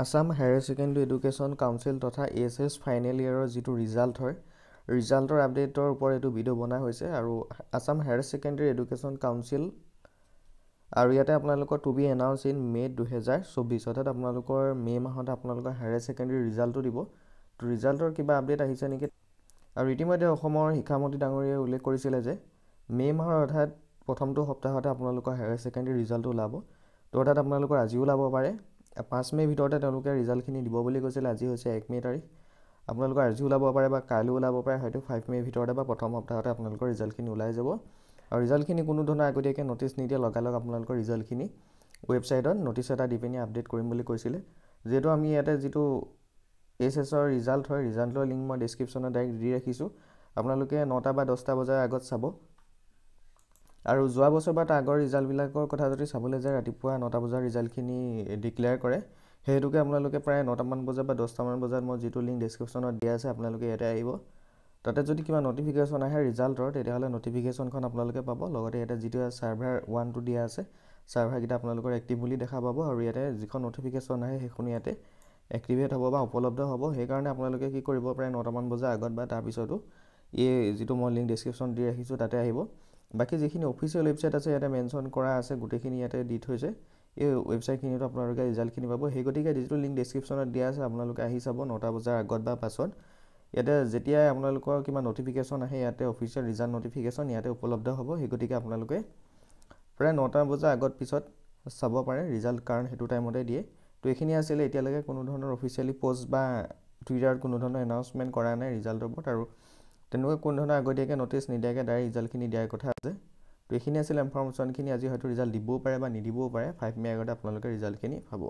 Assam higher secondary education council তথা ASS final ইয়েৰৰ যিটো result হয়, ৰিজাল্টৰ আপডেটৰ ওপৰত এইটো ভিডিঅ' বনোৱা হৈছে। আৰু Assam higher secondary education council আৰু ইয়াতে আপোনালোকৰ two B announce in May 2024, অৰ্থাৎ আপোনালোকৰ মে মাহত আপোনালোকৰ হায়াৰ ছেকেণ্ডেৰী ৰিজাল্টটো দিব। তো ৰিজাল্টৰ কিবা আপডেট আহিছে নেকি? আৰু ইতিমধ্যে অসমৰ শিক্ষামন্ত্ৰী ডাঙৰীয়াই উল্লেখ কৰিছিলে যে মে মাহৰ অৰ্থাৎ প্ৰথমটো সপ্তাহতে আপোনালোকৰ হায়াৰ ছেকেণ্ডেৰী ৰিজাল্টটো ওলাব। তো অৰ্থাৎ আপোনালোকৰ আজিও ওলাব পাৰে। 5 মে'ৰ ভিতৰতে তেওঁলোকে ৰিজাল্টখিনি দিব বুলি কৈছিলে। আজি হৈছে 1 মে' তাৰিখ। আপোনালোকৰ আজি ওলাব পাৰে বা কাইলৈ ওলাব পাৰে, হয়তো 5 মে'ৰ ভিতৰতে বা প্ৰথম সপ্তাহতে আপোনালোকৰ ৰিজাল্টখিনি ওলাই যাব। আৰু ৰিজাল্টখিনি কোনো ধৰণৰ আগতীয়াকৈ ন'টিচ নিদিয়ে, লগালগ আপোনালোকৰ ৰিজাল্টখিনি ৱেবছাইটত ন'টিচ এটা দি পিনি আপডেট কৰিম বুলি কৈছিলে। যিহেতু আমি ইয়াতে যিটো ASSৰ ৰিজাল্ট হয়, ৰিজাল্টৰ লিংক মই ডেছক্ৰিপশ্যনত ডাইৰেক্ট দি ৰাখিছোঁ। আপোনালোকে 9টা বা 10টা বজাৰ আগত চাব। আৰু যোৱা বছৰ বা তাৰ আগৰ ৰিজাল্টবিলাকৰ কথা যদি চাবলৈ যায়, ৰাতিপুৱা 9টা বজাৰ ৰিজাল্টখিনি ডিক্লেয়াৰ কৰে। সেইটোকে আপোনালোকে প্ৰায় 9টামান বজাত বা 10টামান বজাত মই যিটো লিংক ডেছক্ৰিপশ্যনত দিয়া আছে, আপোনালোকে ইয়াতে আহিব। তাতে যদি কিবা ন'টিফিকেশ্যন আহে ৰিজাল্টৰ, তেতিয়াহ'লে ন'টিফিকেশ্যনখন আপোনালোকে পাব। লগতে ইয়াতে যিটো ছাৰ্ভাৰ 1টো দিয়া আছে, ছাৰ্ভাৰকেইটা আপোনালোকৰ এক্টিভ বুলি দেখা পাব। আৰু ইয়াতে যিখন ন'টিফিকেশ্যন আহে সেইখন ইয়াতে এক্টিভেট হ'ব বা উপলব্ধ হ'ব। সেইকাৰণে আপোনালোকে কি কৰিব, প্ৰায় 9টামান বজাৰ আগত বা তাৰপিছতো এই যিটো মই লিংক ডেছক্ৰিপশ্যন দি ৰাখিছোঁ তাতে আহিব। বাকী যিখিনি অফিচিয়েল ৱেবছাইট আছে ইয়াতে মেনশ্যন কৰা আছে, গোটেইখিনি ইয়াতে দি থৈছে। এই ৱেবছাইটখিনিতো আপোনালোকে ৰিজাল্টখিনি পাব। সেই গতিকে যিটো লিংক ডেছক্ৰিপশ্যনত দিয়া আছে, আপোনালোকে আহি চাব 9টা বজাৰ আগত বা পাছত। ইয়াতে যেতিয়াই আপোনালোকৰ কিবা ন'টিফিকেশ্যন আহে, ইয়াতে অফিচিয়েল ৰিজাল্ট ন'টিফিকেশ্যন ইয়াতে উপলব্ধ হ'ব। সেই গতিকে আপোনালোকে প্ৰায় 9টা বজাৰ আগত পিছত চাব পাৰে ৰিজাল্ট, কাৰণ সেইটো টাইমতে দিয়ে। তো এইখিনি আছিলে। এতিয়ালৈকে কোনো ধৰণৰ অফিচিয়েলি পষ্ট বা টুইটাৰত কোনো ধৰণৰ এনাউন্সমেণ্ট কৰা নাই ৰিজাল্টৰ ওপৰত, আৰু তেনেকুৱা কোনো ধৰণৰ আগতীয়াকৈ ন'টিচ নিদিয়াকৈ ডাইৰেক্ট ৰিজাল্টখিনি দিয়াৰ কথা আছে। তো এইখিনি আছিলে ইনফৰ্মেশ্যনখিনি। আজি হয়তো ৰিজাল্ট দিবও পাৰে বা নিদিবও পাৰে। 5 মে' আগতে আপোনালোকে ৰিজাল্টখিনি পাব।